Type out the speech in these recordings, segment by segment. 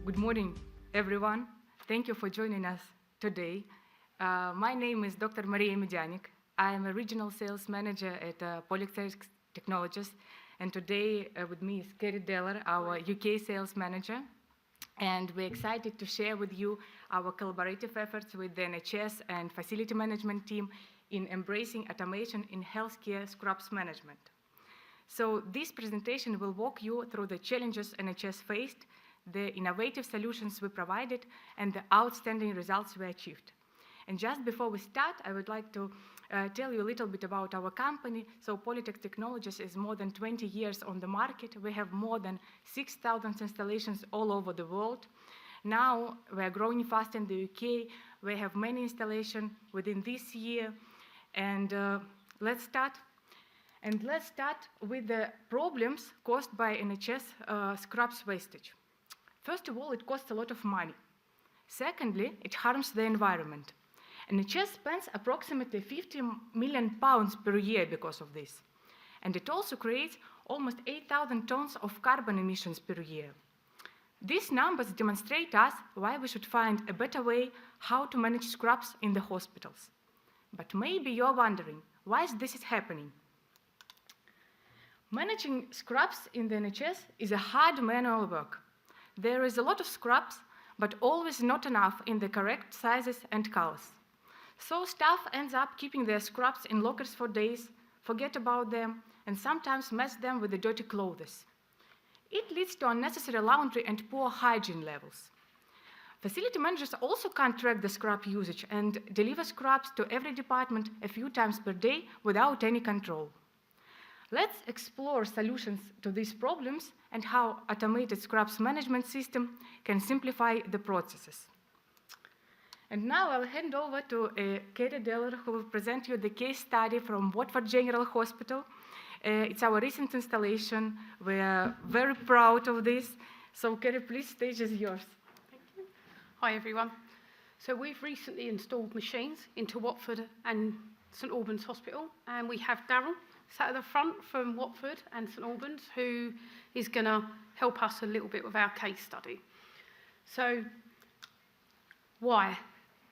Good morning, everyone. Thank you for joining us today. My name is Dr. Medyanik. I am a regional sales manager at Polytex Technologies, and today with me is Kerry Dellar, our UK sales manager. And we're excited to share with you our collaborative efforts with the NHS and facility management team in embracing automation in healthcare scrubs management. So this presentation will walk you through the challenges NHS faced, the innovative solutions we provided, and the outstanding results we achieved. And just before we start, I would like to tell you a little bit about our company. So Polytex Technologies is more than 20 years on the market. We have more than 6,000 installations all over the world. Now we are growing fast in the UK. We have many installations within this year. And let's start. And let's start with the problems caused by NHS scrubs wastage. First of all, it costs a lot of money. Secondly, it harms the environment. NHS spends approximately £50 million per year because of this. And it also creates almost 8,000 tons of carbon emissions per year. These numbers demonstrate us why we should find a better way how to manage scrubs in the hospitals. But maybe you're wondering, why this is happening? Managing scrubs in the NHS is a hard manual work. There is a lot of scrubs, but always not enough in the correct sizes and colors. So staff ends up keeping their scrubs in lockers for days, forget about them, and sometimes mess them with the dirty clothes. It leads to unnecessary laundry and poor hygiene levels. Facility managers also can't track the scrub usage and deliver scrubs to every department a few times per day without any control. Let's explore solutions to these problems and how automated scrubs management system can simplify the processes. And now I'll hand over to Kerry Dellar, who will present you the case study from Watford General Hospital. It's our recent installation. We are very proud of this. So Kerry, please, stage is yours. Thank you. Hi, everyone. So we've recently installed machines into Watford and St Albans Hospital, and we have Darryl sat at the front from Watford and St Albans, who is going to help us a little bit with our case study. So, why?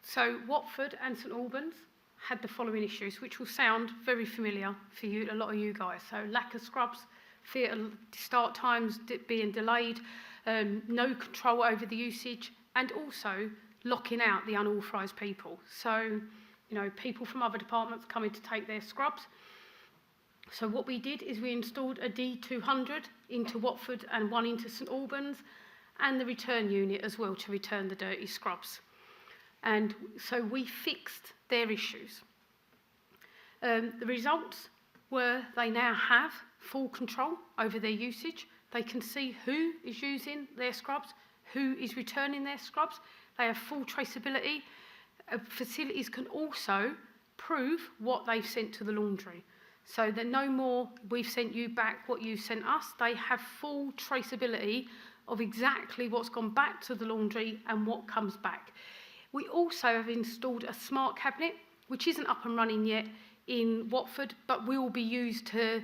So, Watford and St Albans had the following issues, which will sound very familiar for you, a lot of you guys. So, lack of scrubs, theatre start times being delayed, no control over the usage, and also locking out the unauthorised people. So, people from other departments coming to take their scrubs. So what we did is we installed a D200 into Watford and one into St Albans, and the return unit as well to return the dirty scrubs. And so we fixed their issues. The results were they now have full control over their usage. They can see who is using their scrubs, who is returning their scrubs. They have full traceability. Facilities can also prove what they've sent to the laundry. So that no more, we've sent you back what you sent us. They have full traceability of exactly what's gone back to the laundry and what comes back. We also have installed a smart cabinet, which isn't up and running yet in Watford, but will be used for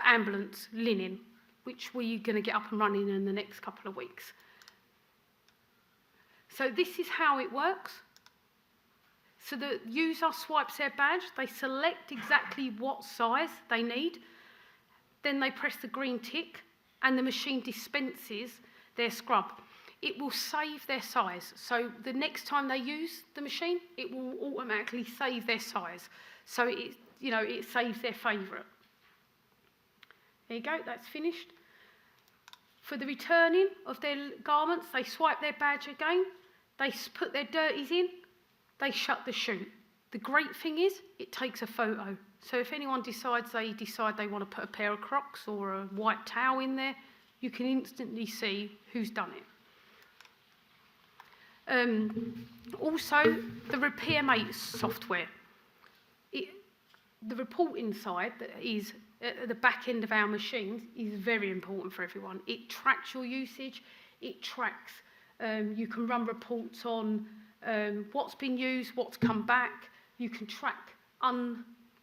ambulance linen, which we're going to get up and running in the next couple of weeks. So this is how it works. So the user swipes their badge, they select exactly what size they need, then they press the green tick and the machine dispenses their scrub. It will save their size. So the next time they use the machine, it will automatically save their size. So it saves their favourite. There you go, that's finished. For the returning of their garments, they swipe their badge again, they put their dirties in, they shut the chute. The great thing is, it takes a photo. So if anyone decides they want to put a pair of Crocs or a white towel in there, you can instantly see who's done it. Also, the RepairMate software. The reporting side that is at the back end of our machines is very important for everyone. It tracks your usage. It tracks. You can run reports on what's been used, what's come back. You can track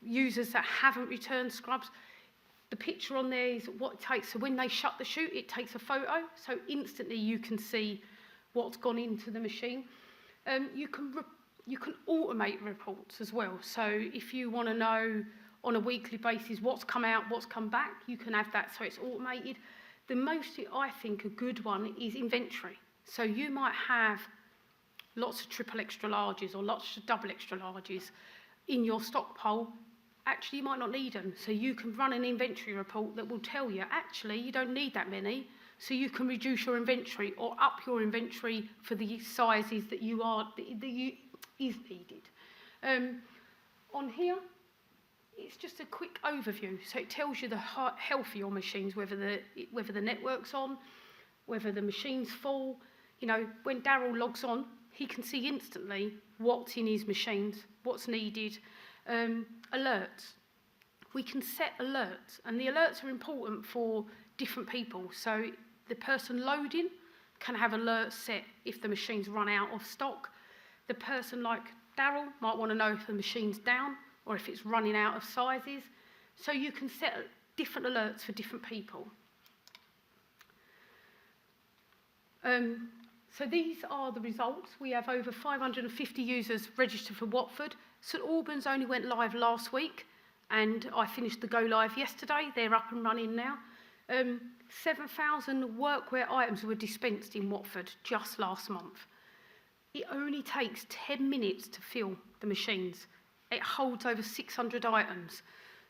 users that haven't returned scrubs. The picture on there is what it takes. So when they shut the chute, it takes a photo. So instantly you can see what's gone into the machine. You can automate reports as well. So if you want to know on a weekly basis what's come out, what's come back, you can have that so it's automated. The most, I think, a good one is inventory. So you might have lots of triple extra larges or lots of double extra larges in your stockpile. Actually, you might not need them. So you can run an inventory report that will tell you, actually, you don't need that many. So you can reduce your inventory or up your inventory for the sizes that is needed. On here, it's just a quick overview. So it tells you the health of your machines, whether the network's on, whether the machine's full. You know, when Darryl logs on, he can see instantly what's in his machines, what's needed. Alerts. We can set alerts, and the alerts are important for different people. So the person loading can have alerts set if the machine's run out of stock. The person like Darryl might want to know if the machine's down or if it's running out of sizes. So you can set different alerts for different people. So these are the results. We have over 550 users registered for Watford. St Albans only went live last week, and I finished the go live yesterday. They're up and running now. 7,000 workwear items were dispensed in Watford just last month. It only takes 10 minutes to fill the machines. It holds over 600 items.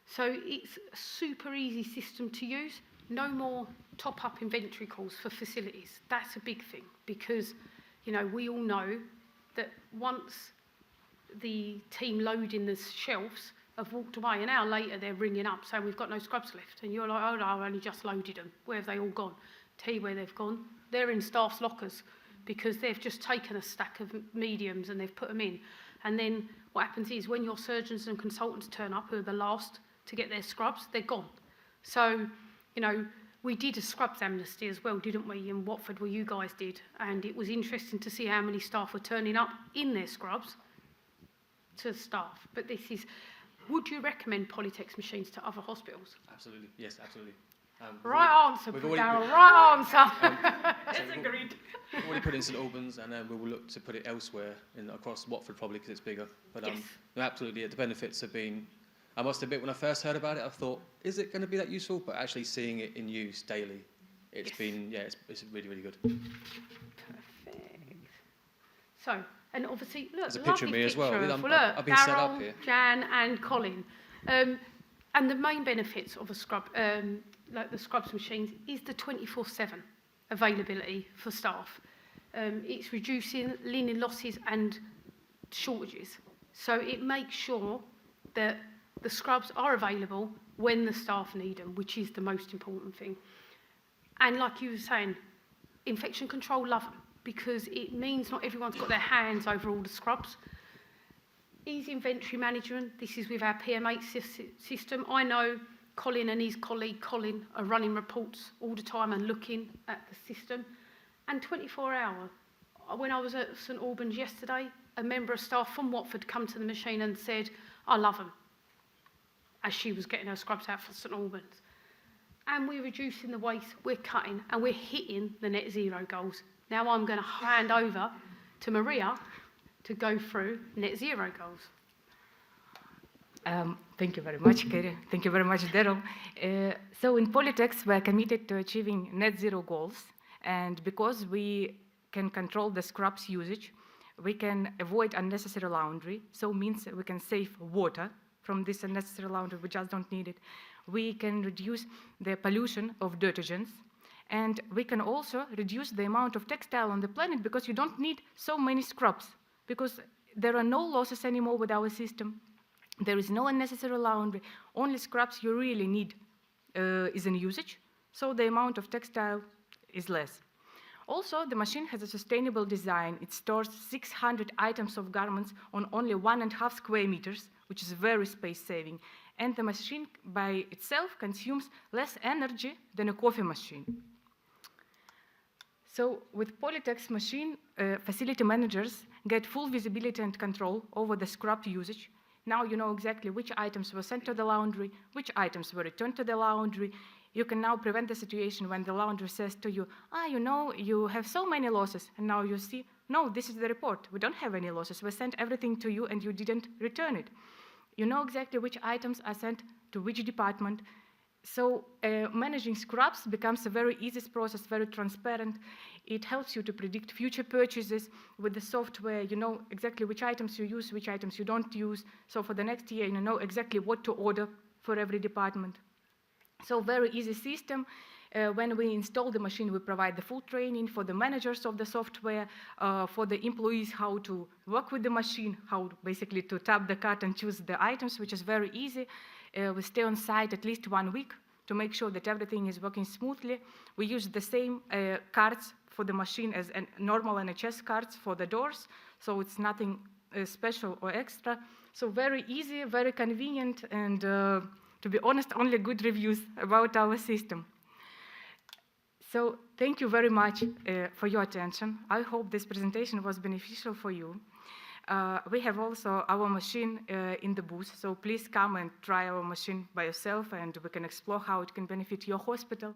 So it's a super easy system to use. No more top-up inventory calls for facilities. That's a big thing because, you know, we all know that once the team loading the shelves have walked away, an hour later they're ringing up saying we've got no scrubs left, and you're like, oh no, I only just loaded them. Where have they all gone? Tell you where they've gone. They're in staff's lockers because they've just taken a stack of mediums and they've put them in. And then what happens is when your surgeons and consultants turn up, who are the last to get their scrubs, they're gone. So, you know, we did a scrubs amnesty as well, didn't we, in Watford, where you guys did, and it was interesting to see how many staff were turning up in their scrubs to staff. But this is, would you recommend Polytex machines to other hospitals? Absolutely, yes, absolutely. Right answer, Darryl, right answer. It's agreed. We've already put it in St Albans, and we will look to put it elsewhere across Watford probably because it's bigger. But yes. No, absolutely, the benefits have been. I must admit, when I first heard about it, I thought, is it going to be that useful? But actually seeing it in use daily, it's been, it's really, really good. Perfect. So, and obviously, look, there's a picture of me as well. Look, I've been Darryl, set up here. Jan, and Colin. And the main benefits of a scrub, like the scrubs machines, is the 24/7 availability for staff. It's reducing linen losses and shortages. So it makes sure that the scrubs are available when the staff need them, which is the most important thing. And like you were saying, infection control, love them, because it means not everyone's got their hands over all the scrubs. Easy inventory management, this is with our PM8 system. I know Colin and his colleague Colin are running reports all the time and looking at the system. And 24-hour. When I was at St Albans yesterday, a member of staff from Watford come to the machine and said, I love them, as she was getting her scrubs out for St Albans. And we're reducing the waste, we're cutting, and we're hitting the net zero goals. Now I'm going to hand over to Maria to go through net zero goals. Thank you very much, Kerry. Thank you very much, Darryl. So in Polytex, we're committed to achieving net zero goals. And because we can control the scrubs usage, we can avoid unnecessary laundry. So it means we can save water from this unnecessary laundry. We just don't need it. We can reduce the pollution of detergents. And we can also reduce the amount of textile on the planet because you don't need so many scrubs, because there are no losses anymore with our system. There is no unnecessary laundry. Only scrubs you really need is in usage, so the amount of textile is less. Also, the machine has a sustainable design. It stores 600 items of garments on only 1.5 square meters, which is very space-saving. And the machine by itself consumes less energy than a coffee machine. So with Polytex machine, facility managers get full visibility and control over the scrub usage. Now you know exactly which items were sent to the laundry, which items were returned to the laundry. You can now prevent the situation when the laundry says to you, you know, you have so many losses. And now you see, no, this is the report. We don't have any losses. We sent everything to you and you didn't return it. You know exactly which items are sent to which department. So managing scraps becomes a very easy process, very transparent. It helps you to predict future purchases with the software. You know exactly which items you use, which items you don't use. So for the next year, you know exactly what to order for every department. So very easy system. When we install the machine, we provide the full training for the managers of the software, for the employees how to work with the machine, how basically to tap the card and choose the items, which is very easy. We stay on site at least 1 week to make sure that everything is working smoothly. We use the same cards for the machine as normal NHS cards for the doors, so it's nothing special or extra. So very easy, very convenient, and to be honest, only good reviews about our system. So thank you very much for your attention. I hope this presentation was beneficial for you. We have also our machine in the booth, so please come and try our machine by yourself and we can explore how it can benefit your hospital.